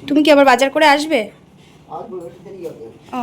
তুমি কি আবার বাজার করে আসবে? ও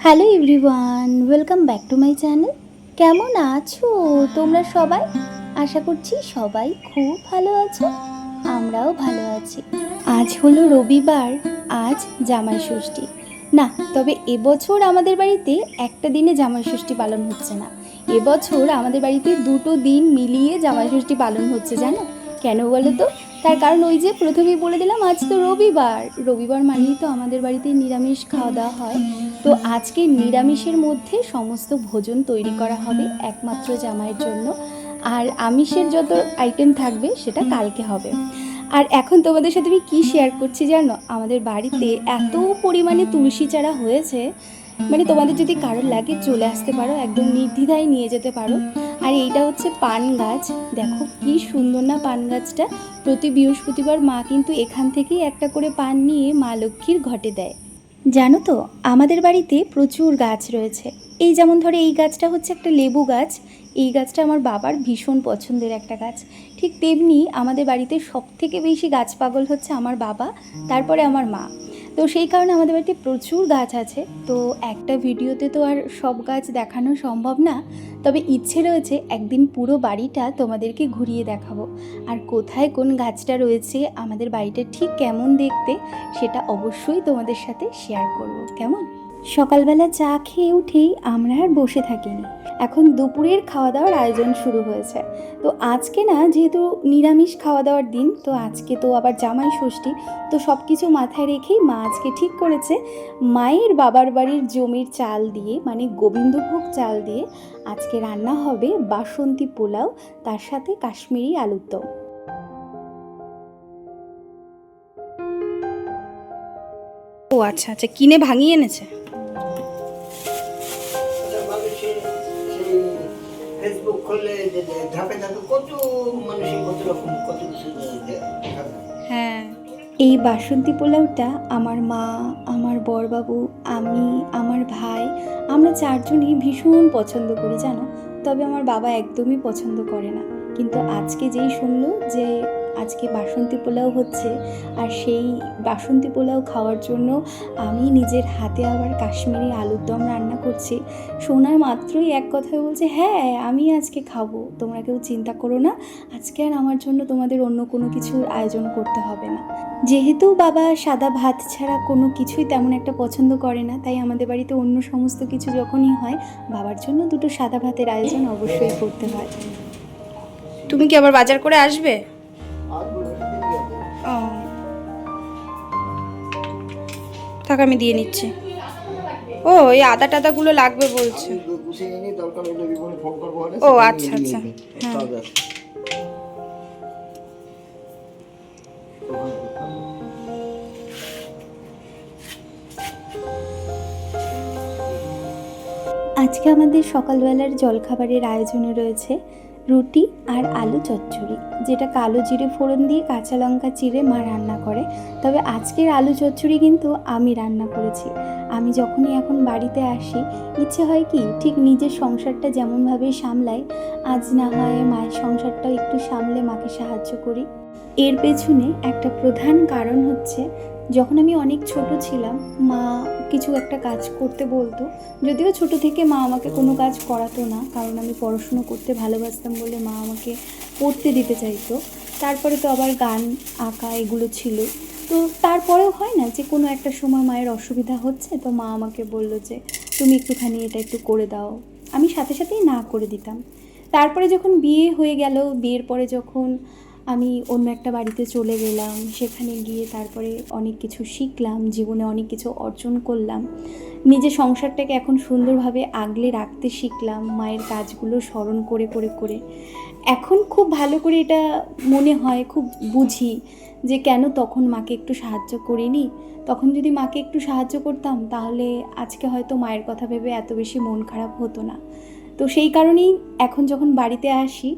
hello everyone, welcome back to my channel. কেমন আছো তোমরা সবাই? আশা করছি সবাই খুব ভালো আছো, আমরাও ভালো আছি। আজ হলো রবিবার, আজ জামাই ষষ্ঠী। না, তবে এবছর আমাদের বাড়িতে একটা দিনে জামাই ষষ্ঠী পালন হচ্ছে না। এবছর আমাদের বাড়িতে দুটো দিন মিলিয়ে জামাই ষষ্ঠী পালন হচ্ছে, জানো কেন বলো তো? তার কারণ ওই যে প্রথমেই বলে দিলাম, আজ তো রবিবার। রবিবার মানেই তো আমাদের বাড়িতে নিরামিষ খাওয়া দাওয়া হয়। তো আজকে নিরামিষের মধ্যে সমস্ত ভোজন তৈরি করা হবে একমাত্র জামাইয়ের জন্য, আর আমিষের যত আইটেম থাকবে সেটা কালকে হবে। আর এখন তোমাদের সাথে আমি কী শেয়ার করছি জানো, আমাদের বাড়িতে এত পরিমাণে তুলসী চারা হয়েছে, মানে তোমাদের যদি কারোর লাগে চলে আসতে পারো, একদম নির্দ্বিধায় নিয়ে যেতে পারো। আর এইটা হচ্ছে পান গাছ, দেখো কি সুন্দর না পান গাছটা। প্রতি বৃহস্পতিবার মা কিন্তু এখান থেকেই একটা করে পান নিয়ে মা লক্ষ্মীর ঘটে দেয়। জানো তো, আমাদের বাড়িতে প্রচুর গাছ রয়েছে। এই যেমন ধরো এই গাছটা হচ্ছে একটা লেবু গাছ। এই গাছটা আমার বাবার ভীষণ পছন্দের একটা গাছ। ঠিক তেমনি আমাদের বাড়িতে সবথেকে বেশি গাছ পাগল হচ্ছে আমার বাবা, তারপরে আমার মা। তো সেই কারণে আমাদের বাড়িতে প্রচুর গাছ আছে। তো একটা ভিডিওতে তো আর সব গাছ দেখানো সম্ভব না, তবে ইচ্ছে রয়েছে একদিন পুরো বাড়িটা তোমাদেরকে ঘুরিয়ে দেখাবো। আর কোথায় কোন গাছটা রয়েছে, আমাদের বাড়িটা ঠিক কেমন দেখতে, সেটা অবশ্যই তোমাদের সাথে শেয়ার করব। কেমন? সকালবেলা চা খেয়ে উঠেই আমরা আর বসে থাকিনি, এখন দুপুরের খাওয়া দাওয়ার আয়োজন শুরু হয়েছে। তো আজকে না, যেহেতু নিরামিষ খাওয়া দাওয়ার দিন, তো আজকে তো আবার জামাই ষষ্ঠী, তো সব কিছু মাথায় রেখেই মা আজকে ঠিক করেছে মায়ের বাবার বাড়ির জমির চাল দিয়ে, মানে গোবিন্দভোগ চাল দিয়ে আজকে রান্না হবে বাসন্তী পোলাও, তার সাথে কাশ্মীরি আলুর দম। ও আচ্ছা আচ্ছা, কিনে ভাঙিয়ে এনেছে। ফেসবুক খুললে ধাপে ধাপে কত মানুষের কত রকম কত কিছু দেখা যায়। হ্যাঁ, এই বাসন্তী পোলাওটা আমার মা, আমার বড়বাবু, আমি, আমার ভাই, আমরা চারজনই ভীষণ পছন্দ করি জানো। তবে আমার বাবা একদমই পছন্দ করে না। কিন্তু আজকে যেই শুনলো যে আজকে বাসন্তী পোলাও হচ্ছে, আর সেই বাসন্তী পোলাও খাওয়ার জন্য আমি নিজের হাতে আবার কাশ্মীরি আলুর দম রান্না করছি, শোনার মাত্রই এক কথায় বলছে, হ্যাঁ আমি আজকে খাবো, তোমরা কেউ চিন্তা করো না, আজকে আর আমার জন্য তোমাদের অন্য কোনো কিছুর আয়োজন করতে হবে না। যেহেতু বাবা সাদা ভাত ছাড়া কোনো কিছুই তেমন একটা পছন্দ করে না, তাই আমাদের বাড়িতে অন্য সমস্ত কিছু যখনই হয়, বাবার জন্য দুটো সাদা ভাতের আয়োজন অবশ্যই করতে হয়। তুমি কি আবার বাজার করে আসবে? ও থাক, আমি দিয়ে নিচ্ছি। ও এই আদা টাদাগুলো লাগবে বলছে। ও আচ্ছা আচ্ছা, হ্যাঁ। আজকে আমাদের সকালবেলার জলখাবারের আয়োজনে রয়েছে রুটি আর আলু চচ্চড়ি, যেটা কালো জিরে ফোড়ন দিয়ে কাঁচা লঙ্কা চিড়ে মা রান্না করে। তবে আজকের আলু চচ্চড়ি কিন্তু আমি রান্না করেছি। আমি যখনই এখন বাড়িতে আসি, ইচ্ছে হয় কি ঠিক নিজের সংসারটা যেমনভাবে সামলাই, আজ না হয় মায়ের সংসারটাও একটু সামলে মাকে সাহায্য করি। এর পেছনে একটা প্রধান কারণ হচ্ছে, যখন আমি অনেক ছোট ছিলাম, মা কিছু একটা কাজ করতে বলতো। যদিও ছোট থেকে মা আমাকে কোনো কাজ করাতো না, কারণ আমি পড়াশুনো করতে ভালোবাসতাম বলে মা আমাকে পড়তে দিতে চাইতো। তারপরে তো আবার গান, আঁকা এগুলো ছিল। তো তারপরেও হয় না যে কোনো একটা সময় মায়ের অসুবিধা হচ্ছে, তো মা আমাকে বললো যে তুমি একটুখানি এটা একটু করে দাও। আমি সাথে সাথেই না করে দিতাম। তারপরে যখন বিয়ে হয়ে গেল, বিয়ের পরে যখন আমি অন্য একটা বাড়িতে চলে গেলাম, সেখানে গিয়ে তারপরে অনেক কিছু শিখলাম, জীবনে অনেক কিছু অর্জন করলাম, নিজের সংসারটাকে এখন সুন্দরভাবে আগলে রাখতে শিখলাম মায়ের কাজগুলো স্মরণ করে করে করে। এখন খুব ভালো করে এটা মনে হয়, খুব বুঝি যে কেন তখন মাকে একটু সাহায্য করিনি। তখন যদি মাকে একটু সাহায্য করতাম তাহলে আজকে হয়তো মায়ের কথা ভেবে এত বেশি মন খারাপ হতো না। তো সেই কারণেই এখন যখন বাড়িতে আসি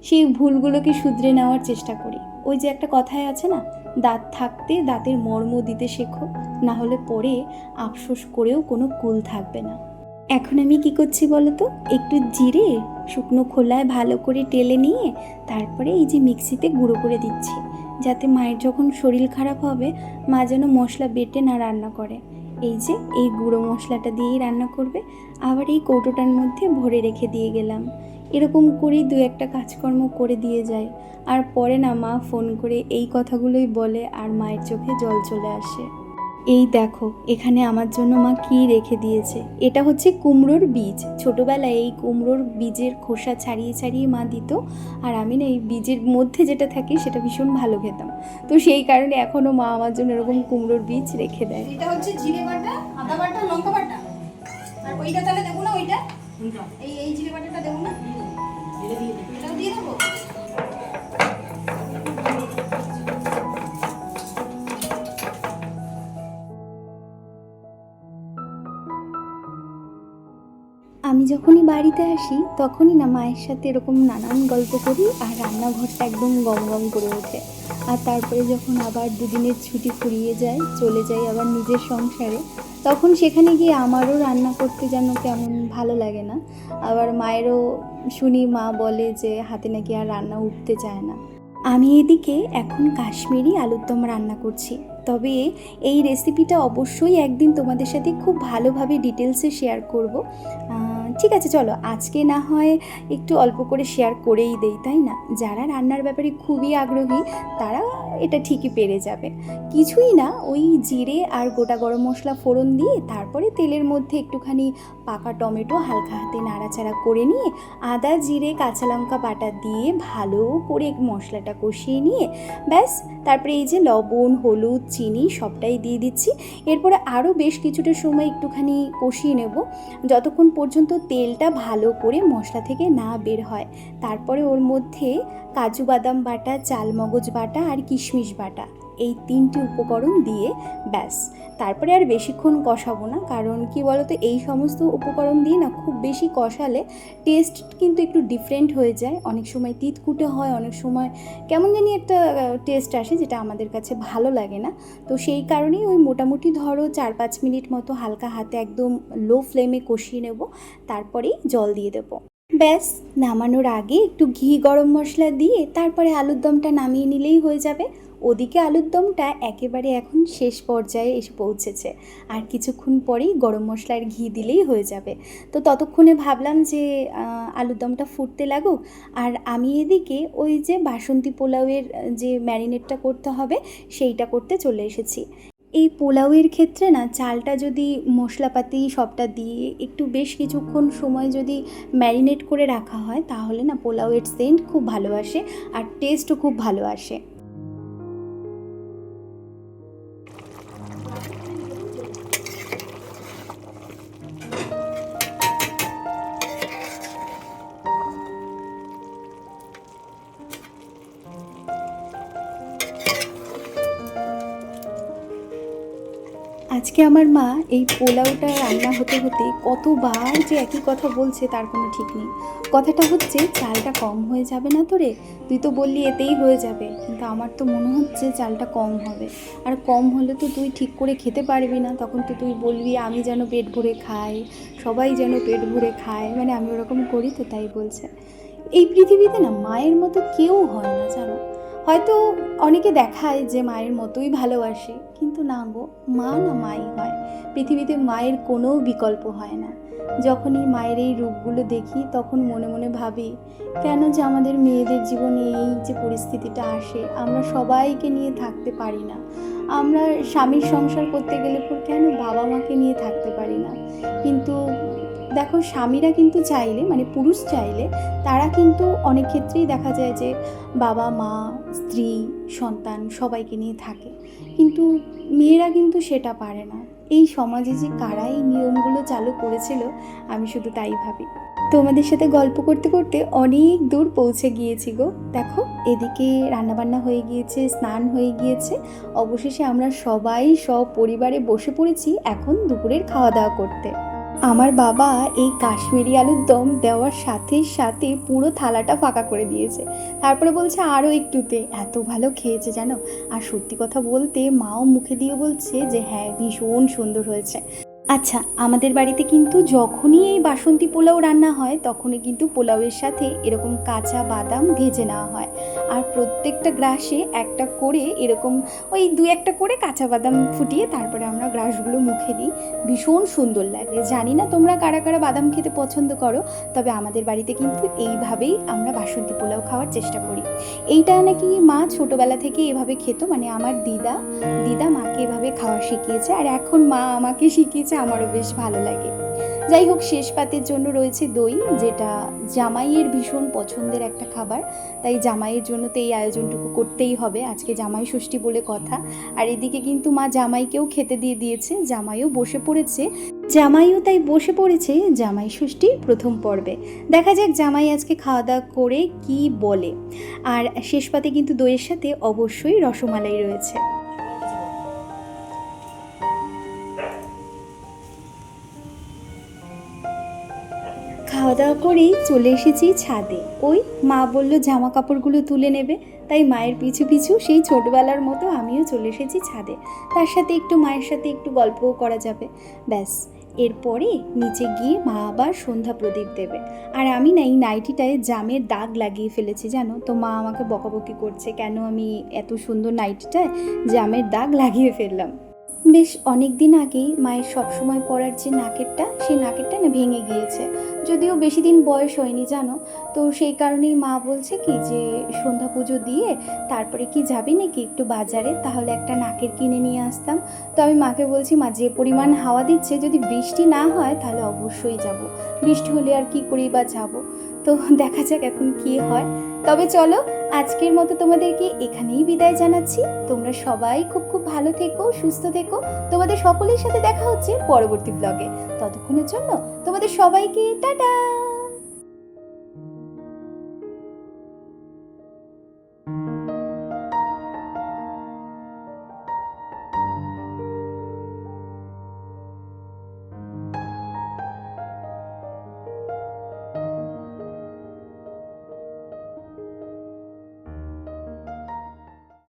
সেই ভুলগুলোকে শুধরে নেওয়ার চেষ্টা করি। ওই যে একটা কথাই আছে না, দাঁত থাকতে দাঁতের মর্ম দিতে শেখো, না হলে পরে আফসোস করেও কোনো কুল থাকবে না। এখন আমি কি করছি বলো তো, একটু জিরে শুকনো খোলায় ভালো করে টেলে নিয়ে তারপরে এই যে মিক্সিতে গুঁড়ো করে দিচ্ছি, যাতে মায়ের যখন শরীর খারাপ হবে মা যেন মশলা বেটে না রান্না করে। এই যে এই গুঁড়ো মশলাটা দিয়েই রান্না করবে। আবার এই কৌটোটার মধ্যে ভরে রেখে দিয়ে গেলাম। এরকম করেই দু একটা কাজকর্ম করে দিয়ে যায়। আর পরে না মা ফোন করে এই কথাগুলোই বলে আর মায়ের চোখে জল চলে আসে। এই দেখো এখানে আমার জন্য মা কী রেখে দিয়েছে। এটা হচ্ছে কুমড়োর বীজ। ছোটোবেলায় এই কুমড়োর বীজের খোসা ছাড়িয়ে ছাড়িয়ে মা দিত, আর আমি না এই বীজের মধ্যে যেটা থাকে সেটা ভীষণ ভালো খেতাম। তো সেই কারণে এখনও মা আমার জন্য এরকম কুমড়োর বীজ রেখে দেয়। এটা হচ্ছে জিরে বাটা, আদা বাটা, লঙ্কা বাটা। আর ওইটা তাহলে দেবো না, ওইটা এই জিরে বাটাটা দেবো না, এটাও দিয়ে দেবো। আমি যখনই বাড়িতে আসি তখনই না মায়ের সাথে এরকম নানান গল্প করি আর রান্নাঘরটা একদম গম গম করে ওঠে। আর তারপরে যখন আবার দুদিনের ছুটি ফুরিয়ে যায়, চলে যাই আবার নিজের সংসারে, তখন সেখানে গিয়ে আমারও রান্না করতে যেন কেমন ভালো লাগে না। আবার মায়েরও শুনি, মা বলে যে হাতে নাকি আর রান্না উঠতে চায় না। আমি এদিকে এখন কাশ্মীরি আলুর দম রান্না করছি। তবে এই রেসিপিটা অবশ্যই একদিন তোমাদের সাথে খুব ভালোভাবে ডিটেলসে শেয়ার করব। ঠিক আছে, চলো আজকে না হয় একটু অল্প করে শেয়ার করেই দেই, তাই না? যারা রান্নার ব্যাপারে খুবই আগ্রহী তারা এটা ঠিকই পেরে যাবে। কিছুই না, ওই জিরে আর গোটা গরম মশলা ফোড়ন দিয়ে তারপরে তেলের মধ্যে একটুখানি পাকা টমেটো হালকা হাতে নাড়াচাড়া করে নিয়ে আদা জিরে কাঁচা লঙ্কা বাটা দিয়ে ভালো করে মশলাটা কষিয়ে নিয়ে ব্যাস, তারপরে এই যে লবণ হলুদ চিনি সবটাই দিয়ে দিচ্ছি। এরপরে আরও বেশ কিছুটা সময় একটুখানি কষিয়ে নেব, যতক্ষণ পর্যন্ত তেলটা ভালো করে মশলা থেকে না বের হয়। তারপরে ওর মধ্যে কাজু বাদাম বাটা, চালমগজ বাটা আর কিশমিশ বাটা, এই তিনটি উপকরণ দিয়ে ব্যাস, তারপরে আর বেশিক্ষণ কষাবো না। কারণ কি বলতো, এই সমস্ত উপকরণ দিয়ে না খুব বেশি কষালে টেস্ট কিন্তু একটু ডিফারেন্ট হয়ে যায়। অনেক সময় তিতকুটে হয়, অনেক সময় কেমন জানি একটা টেস্ট আসে যেটা আমাদের কাছে ভালো লাগে না। তো সেই কারণেই ওই মোটামুটি ধরো 4-5 মিনিট মতো হালকা হাতে একদম লো ফ্লেমে কষিয়ে নেব, তারপরেই জল দিয়ে দেবো। ব্যাস, নামানোর আগে একটু ঘি গরম মশলা দিয়ে তারপরে আলুর দমটা নামিয়ে নিলেই হয়ে যাবে। ওদিকে আলুর দমটা একেবারে এখন শেষ পর্যায়ে এসে পৌঁছেছে, আর কিছুক্ষণ পরেই গরম মশলার ঘি দিলেই হয়ে যাবে। তো ততক্ষণে ভাবলাম যে আলুর দমটা ফুটতে লাগুক, আর আমি এদিকে ওই যে বাসন্তী পোলাওয়ের যে ম্যারিনেটটা করতে হবে সেইটা করতে চলে এসেছি। এই পোলাওয়ের ক্ষেত্রে না চালটা যদি মশলাপাতি সবটা দিয়ে একটু বেশ কিছুক্ষণ সময় যদি ম্যারিনেট করে রাখা হয় তাহলে না পোলাওয়ের সেন্ট খুব ভালো আসে আর টেস্টও খুব ভালো আসে। আজকে আমার মা এই পোলাওটা রান্না হতে হতে কতবার যে একই কথা বলছে তার কোনো ঠিক নেই। কথাটা হচ্ছে, চালটা কম হয়ে যাবে না তো রে, তুই তো বললি এতেই হয়ে যাবে, কিন্তু আমার তো মনে হচ্ছে চালটা কম হবে। আর কম হলে তো তুই ঠিক করে খেতে পারবি না, তখন তো তুই বলবি আমি যেন পেট ভরে খাই, সবাই যেন পেট ভরে খায়, মানে আমি ওরকম করি তো তাই বলছে। এই পৃথিবীতে না মায়ের মতো কেউ হয় না জানো। হয়তো অনেকে দেখায় যে মায়ের মতোই ভালোবাসে, কিন্তু না গো, মা না মাই হয়। পৃথিবীতে মায়ের কোনো বিকল্প হয় না। যখনই মায়ের এই রূপগুলো দেখি তখন মনে মনে ভাবি, কেন যে আমাদের মেয়েদের জীবনে এই যে পরিস্থিতিটা আসে, আমরা সবাইকে নিয়ে থাকতে পারি না। আমরা স্বামীর সংসার করতে গেলে পর কেন বাবা মাকে নিয়ে থাকতে পারি না। কিন্তু দেখো স্বামীরা কিন্তু চাইলে, মানে পুরুষ চাইলে, তারা কিন্তু অনেক ক্ষেত্রেই দেখা যায় যে বাবা মা স্ত্রী সন্তান সবাইকে নিয়ে থাকে, কিন্তু মেয়েরা কিন্তু সেটা পারে না। এই সমাজে যে কারা এই নিয়মগুলো চালু করেছিল আমি শুধু তাই ভাবি। তোমাদের সাথে গল্প করতে করতে অনেক দূর পৌঁছে গিয়েছি গো। দেখো এদিকে রান্নাবান্না হয়ে গিয়েছে, স্নান হয়ে গিয়েছে, অবশেষে আমরা সবাই পরিবারে বসে পড়েছি এখন দুপুরের খাওয়া দাওয়া করতে। আমার বাবা এই কাশ্মীরি আলুর দম দেওয়ার সাথে সাথে পুরো থালাটা ফাঁকা করে দিয়েছে, তারপরে বলছে আরও একটুতে। এত ভালো খেয়েছে জানো। আর সত্যি কথা বলতে মাও মুখে দিয়ে বলছে যে হ্যাঁ ভীষণ সুন্দর হয়েছে। আচ্ছা, আমাদের বাড়িতে কিন্তু যখনই এই বাসন্তী পোলাও রান্না হয় তখনই কিন্তু পোলাওয়ের সাথে এরকম কাঁচা বাদাম ভেজে নেওয়া হয়, আর প্রত্যেকটা গ্রাসে একটা করে এরকম ওই 2-1টা করে কাঁচা বাদাম ফুটিয়ে তারপরে আমরা গ্রাসগুলো মুখে দিই। ভীষণ সুন্দর লাগে। জানি না তোমরা কারা কারা বাদাম খেতে পছন্দ করো, তবে আমাদের বাড়িতে কিন্তু এইভাবেই আমরা বাসন্তী পোলাও খাওয়ার চেষ্টা করি। এইটা নাকি মা ছোটোবেলা থেকে এভাবে খেত, মানে আমার দিদা মাকে এভাবে খাওয়া শিখিয়েছে, আর এখন মা আমাকে শিখিয়েছে, আমারও বেশ ভালো লাগে। যাই হোক, শেষ পাতের জন্য রয়েছে দই, যেটা জামাইয়ের ভীষণ পছন্দের একটা খাবার, তাই জামাইয়ের জন্য তো এই আয়োজনটুকু করতেই হবে। আজকে জামাই ষষ্ঠী বলে কথা। আর এদিকে কিন্তু মা জামাইকেও খেতে দিয়ে দিয়েছে, জামাইও তাই বসে পড়েছে জামাই ষষ্ঠীর প্রথম পর্বে। দেখা যাক জামাই আজকে খাওয়া দাওয়া করে কি বলে। আর শেষ পাতে কিন্তু দইয়ের সাথে অবশ্যই রসমালাই রয়েছে। খাওয়া দাওয়া করেই চলে এসেছি ছাদে। ওই মা বলল জামা কাপড়গুলো তুলে নেবে, তাই মায়ের পিছু পিছু সেই ছোটবেলার মতো আমিও চলে এসেছি ছাদে। তার সাথে একটু মায়ের সাথে একটু গল্পও করা যাবে। ব্যাস, এরপরে নিচে গিয়ে মা আবার সন্ধ্যা প্রদীপ দেবে। আর আমি না এই নাইটিটায় জামের দাগ লাগিয়ে ফেলেছি জানো, তো মা আমাকে বকাবকি করছে কেন আমি এত সুন্দর নাইটিটায় জামের দাগ লাগিয়ে ফেললাম। বেশ অনেক দিন আগেই মায়ের সবসময় পরার যে নাকেরটা, সেই নাকেরটা না ভেঙে গিয়েছে, যদিও বেশি দিন বয়স হয়নি জানো। তো সেই কারণেই মা বলছে কি যে সন্ধ্যা পুজো দিয়ে তারপরে কি যাবি নাকি একটু বাজারে, তাহলে একটা নাকের কিনে নিয়ে আসতাম। তো আমি মাকে বলছি মা যে পরিমাণ হাওয়া দিচ্ছে, যদি বৃষ্টি না হয় তাহলে অবশ্যই যাব, বৃষ্টি হলে আর কি করেই বা যাব। তো দেখা যাক এখন কি হয়। তবে চলো আজকের মতো তোমাদেরকে এখানেই বিদায় জানাচ্ছি। তোমরা সবাই খুব খুব ভালো থেকো, সুস্থ থেকো। তোমাদের সকলের সাথে দেখা হচ্ছে পরবর্তী ব্লগে। ততক্ষণের জন্য তোমাদের সবাইকে টাটা।